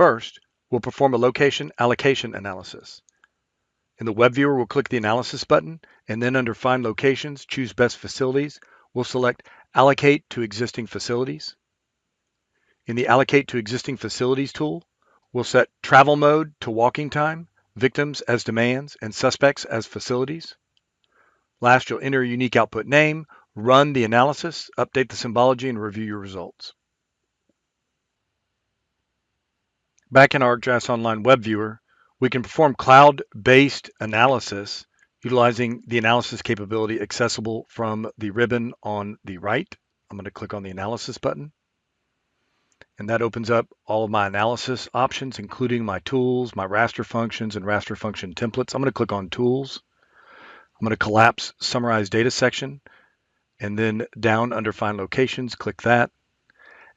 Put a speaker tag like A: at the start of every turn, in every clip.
A: First, we'll perform a location allocation analysis. In the web viewer, we'll click the analysis button, and then under Find Locations, choose Best Facilities. We'll select Allocate to Existing Facilities. In the Allocate to Existing Facilities tool, we'll set travel mode to walking time, victims as demands, and suspects as facilities. Last, you'll enter a unique output name, run the analysis, update the symbology, and review your results. Back in our ArcGIS Online web viewer, we can perform cloud-based analysis utilizing the analysis capability accessible from the ribbon on the right. I'm going to click on the analysis button, and that opens up all of my analysis options, including my tools, my raster functions, and raster function templates. I'm going to click on Tools. I'm going to collapse Summarize Data section, and then down under Find Locations, click that.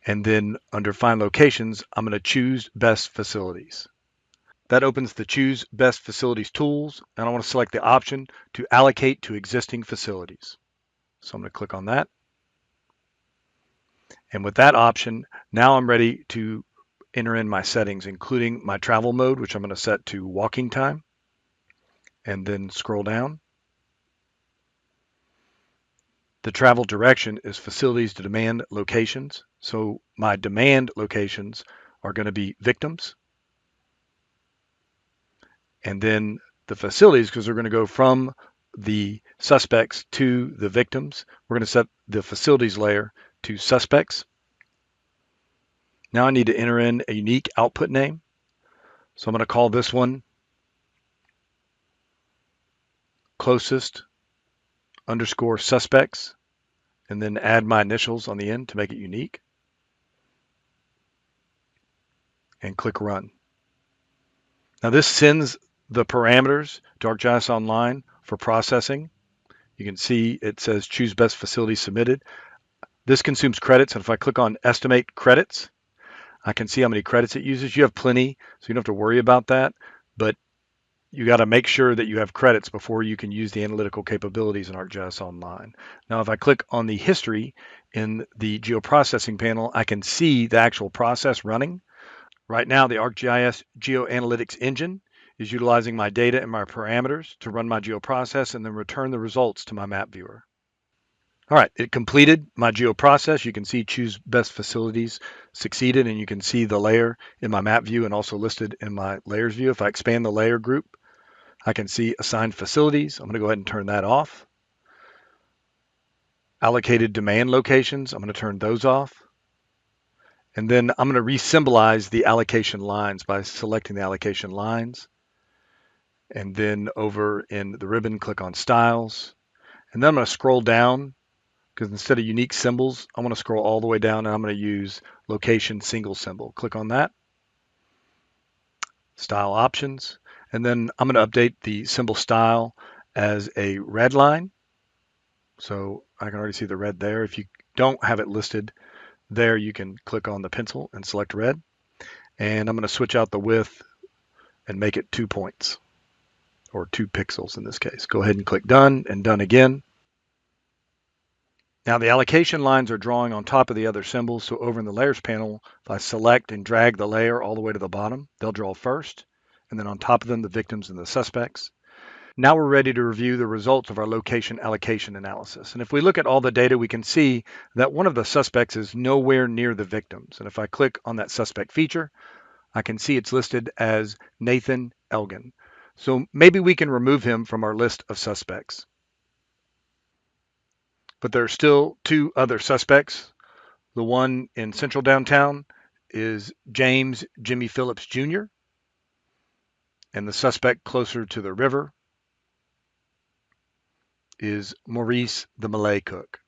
A: And then under Find Locations, I'm going to choose Best Facilities. That opens the Choose Best Facilities tools, and I want to select the option to allocate to existing facilities. So I'm going to click on that. And with that option, now I'm ready to enter in my settings, including my travel mode, which I'm going to set to walking time, and then scroll down. The travel direction is facilities to demand locations. So my demand locations are going to be victims. And then the facilities, because they're going to go from the suspects to the victims, we're going to set the facilities layer to suspects. Now I need to enter in a unique output name. So I'm going to call this one closest underscore suspects, and then add my initials on the end to make it unique. And click Run. Now this sends the parameters to ArcGIS Online for processing. You can see it says Choose Best Facility Submitted. This consumes credits, and if I click on Estimate Credits, I can see how many credits it uses. You have plenty, so you don't have to worry about that, but you got to make sure that you have credits before you can use the analytical capabilities in ArcGIS Online. Now, if I click on the history in the geoprocessing panel, I can see the actual process running. Right now, the ArcGIS GeoAnalytics engine is utilizing my data and my parameters to run my geoprocess and then return the results to my map viewer. All right, it completed my geoprocess. You can see Choose Best Facilities succeeded, and you can see the layer in my map view and also listed in my layers view. If I expand the layer group, I can see assigned facilities. I'm going to go ahead and turn that off. Allocated demand locations, I'm going to turn those off. And then I'm going to re-symbolize the allocation lines by selecting the allocation lines. And then over in the ribbon, click on Styles. And then I'm going to scroll down, because instead of unique symbols, I want to scroll all the way down, and I'm going to use location single symbol. Click on that. Style options. And then I'm going to update the symbol style as a red line. So I can already see the red there. If you don't have it listed there, you can click on the pencil and select red. And I'm going to switch out the width and make it 2 points, or 2 pixels in this case. Go ahead and click done, and done again. Now the allocation lines are drawing on top of the other symbols. So over in the layers panel, if I select and drag the layer all the way to the bottom, they'll draw first, and then on top of them, the victims and the suspects. Now we're ready to review the results of our location allocation analysis. And if we look at all the data, we can see that one of the suspects is nowhere near the victims. And if I click on that suspect feature, I can see it's listed as Nathan Elgin. So maybe we can remove him from our list of suspects. But there are still 2 other suspects. The one in central downtown is James Jimmy Phillips Jr., and the suspect closer to the river is Maurice the Malay cook.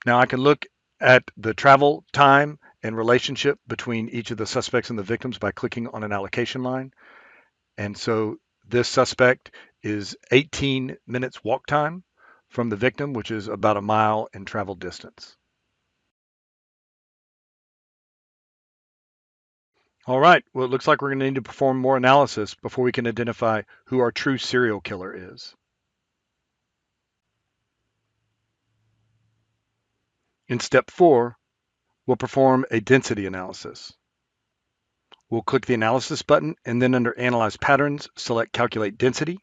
A: Now I can look at the travel time and relationship between each of the suspects and the victims by clicking on an allocation line. And so this suspect is 18 minutes walk time from the victim, which is about a mile in travel distance. All right, well, it looks like we're going to need to perform more analysis before we can identify who our true serial killer is. In step 4, we'll perform a density analysis. we'll click the Analysis button, and then under Analyze Patterns, select Calculate Density.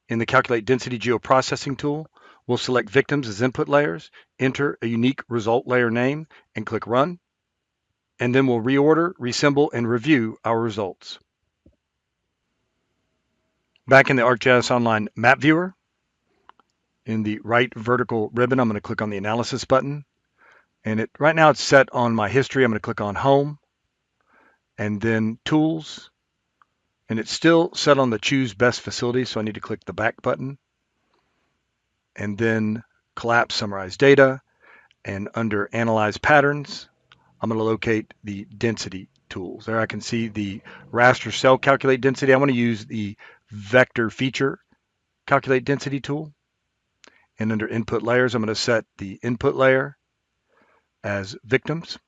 A: In the Calculate Density Geoprocessing tool, we'll select victims as input layers, enter a unique result layer name, and click Run. And then we'll reorder, reassemble, and review our results. Back in the ArcGIS Online Map Viewer, in the right vertical ribbon, I'm going to click on the Analysis button. And right now it's set on my history. I'm going to click on Home, and then Tools. And it's still set on the Choose Best Facility, so I need to click the back button. And then Collapse Summarize Data. And under Analyze Patterns, I'm going to locate the Density tools. There I can see the raster cell calculate density. I want to use the Vector Feature Calculate Density tool. And under Input Layers, I'm going to set the input layer as Victims.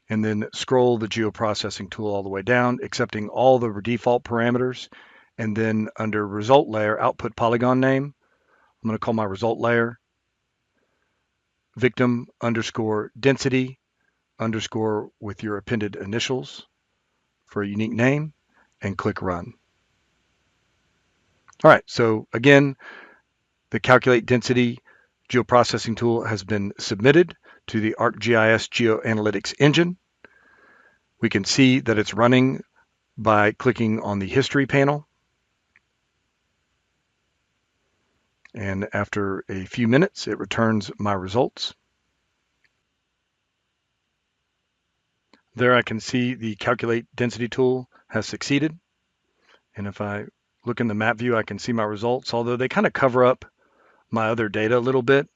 A: And then scroll the geoprocessing tool all the way down, accepting all the default parameters. And then under result layer, output polygon name, I'm going to call my result layer victim underscore density underscore with your appended initials for a unique name, and click Run. All right, so again, the Calculate Density geoprocessing tool has been submitted to the ArcGIS GeoAnalytics engine. We can see that it's running by clicking on the History panel. And after a few minutes, it returns my results. There I can see the Calculate Density tool has succeeded. And if I look in the map view, I can see my results, although they kind of cover up my other data a little bit.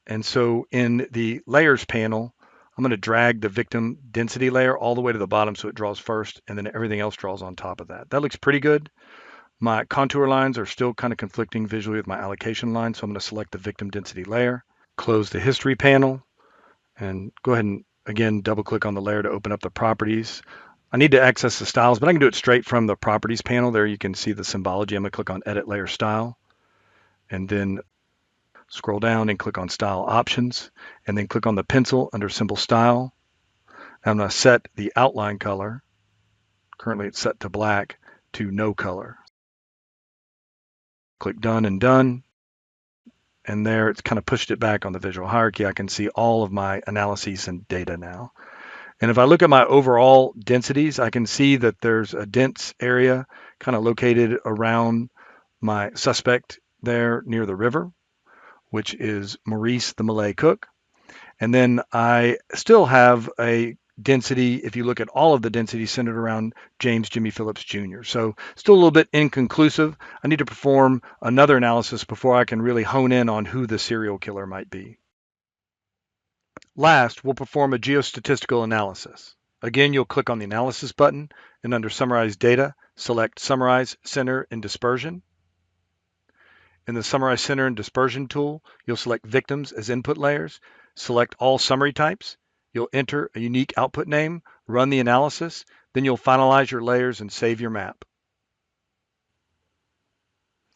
A: And so in the Layers panel, I'm going to drag the victim density layer all the way to the bottom so it draws first, and then everything else draws on top of that. That looks pretty good. My contour lines are still kind of conflicting visually with my allocation line, so I'm going to select the victim density layer, close the history panel, and go ahead and again double click on the layer to open up the properties. I need to access the styles, but I can do it straight from the properties panel. There you can see the symbology. I'm going to click on Edit Layer Style, and then scroll down and click on Style Options, and then click on the pencil under Symbol Style. I'm going to set the outline color, currently it's set to black, to no color. Click Done and Done, and there it's kind of pushed it back on the visual hierarchy. I can see all of my analyses and data now. And if I look at my overall densities, I can see that there's a dense area kind of located around my suspect there near the river, which is Maurice the Malay cook. And then I still have a density, if you look at all of the density, centered around James Jimmy Phillips Jr. So still a little bit inconclusive. I need to perform another analysis before I can really hone in on who the serial killer might be. Last, we'll perform a geostatistical analysis. Again, you'll click on the Analysis button, and under Summarize Data, select Summarize, Center, and Dispersion. In the Summarize Center and Dispersion tool, you'll select Victims as input layers, select all summary types, you'll enter a unique output name, run the analysis, then you'll finalize your layers and save your map.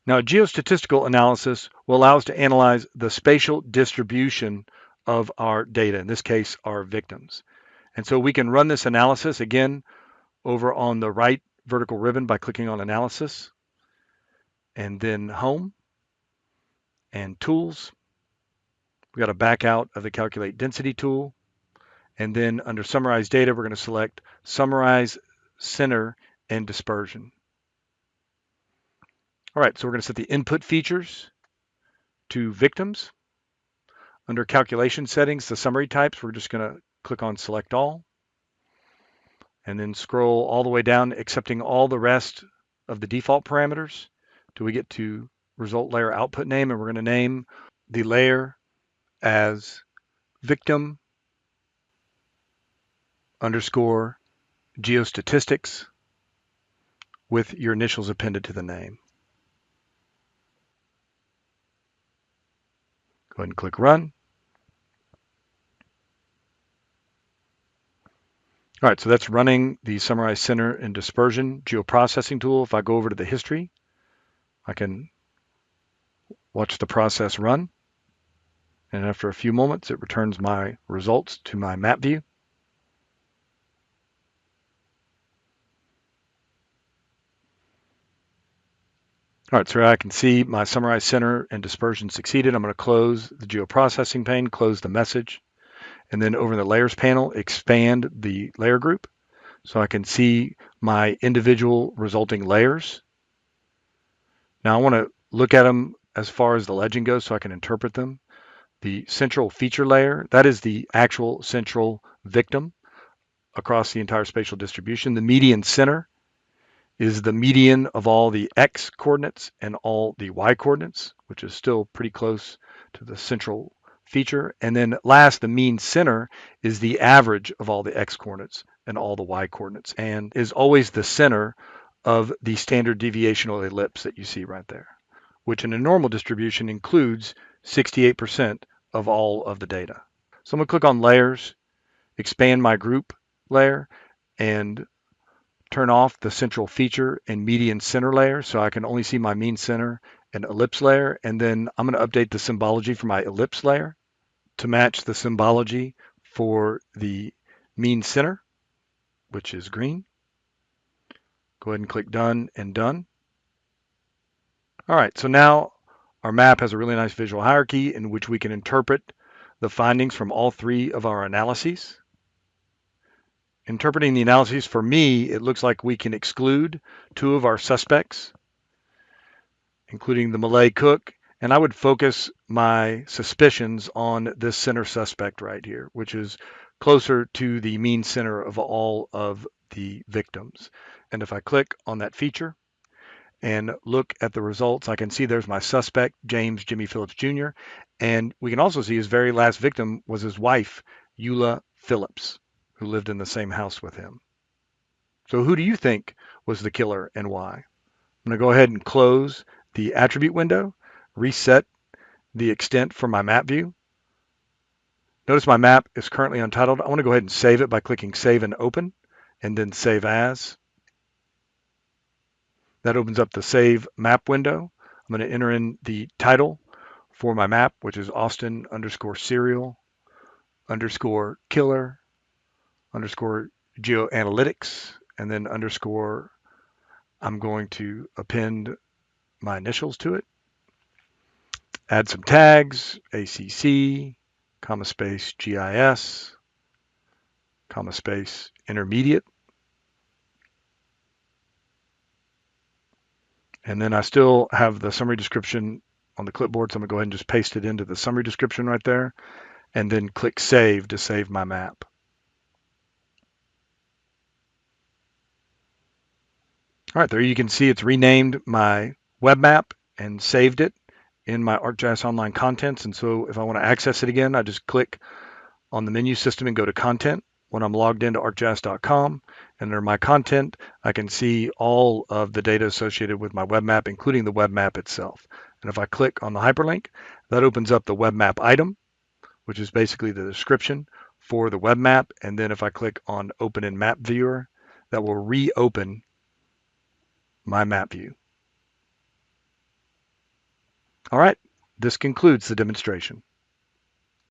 A: Now, a geostatistical analysis will allow us to analyze the spatial distribution of our data, in this case, our victims. And so we can run this analysis again over on the right vertical ribbon by clicking on Analysis, and then Home, and Tools. We got to back out of the Calculate Density tool. And then under Summarize Data, we're going to select Summarize, Center, and Dispersion. All right, so we're going to set the input features to victims. Under Calculation Settings, the summary types, we're just going to click on Select All. And then scroll all the way down, accepting all the rest of the default parameters till we get to Result Layer Output Name, and we're going to name the layer as victim underscore geostatistics with your initials appended to the name. Go ahead and click Run. All right, so that's running the Summarize Center and Dispersion geoprocessing tool. If I go over to the history, I can watch the process run. And after a few moments, it returns my results to my map view. All right, so I can see my summarized center and dispersion succeeded. I'm going to close the geoprocessing pane, close the message, and then over in the layers panel, expand the layer group so I can see my individual resulting layers. Now I want to look at them as far as the legend goes so I can interpret them. The central feature layer, that is the actual central victim across the entire spatial distribution. The median center is the median of all the x coordinates and all the y coordinates, which is still pretty close to the central feature. And then last, the mean center is the average of all the x coordinates and all the y coordinates, and is always the center of the standard deviational ellipse that you see right there, which in a normal distribution includes 68% of all of the data. So I'm going to click on layers, expand my group layer, and turn off the central feature and median center layer so I can only see my mean center and ellipse layer. And then I'm going to update the symbology for my ellipse layer to match the symbology for the mean center, which is green. Go ahead and click done and done. All right, so now our map has a really nice visual hierarchy in which we can interpret the findings from all three of our analyses. Interpreting the analyses, for me, it looks like we can exclude two of our suspects, including the Malay cook, and I would focus my suspicions on this center suspect right here, which is closer to the mean center of all of the victims. And if I click on that feature and look at the results, I can see there's my suspect, James Jimmy Phillips Jr., and we can also see his very last victim was his wife, Eula Phillips, who lived in the same house with him. So who do you think was the killer and why? I'm going to go ahead and close the attribute window, reset the extent for my map view. Notice my map is currently untitled. I want to go ahead and save it by clicking Save and Open, and then Save As. That opens up the Save Map window. I'm going to enter in the title for my map, which is Austin _serial _ killer _ geoanalytics, and then _ I'm going to append my initials to it. Add some tags, ACC, comma space GIS, comma space intermediate. And then I still have the summary description on the clipboard, so I'm going to go ahead and just paste it into the summary description right there, and then click Save to save my map. All right, there you can see it's renamed my web map and saved it in my ArcGIS Online Contents. And so if I want to access it again, I just click on the menu system and go to Content. When I'm logged into arcgis.com and under my content, I can see all of the data associated with my web map, including the web map itself. And if I click on the hyperlink, that opens up the web map item, which is basically the description for the web map. And then if I click on Open in Map Viewer, that will reopen my map view. All right, this concludes the demonstration.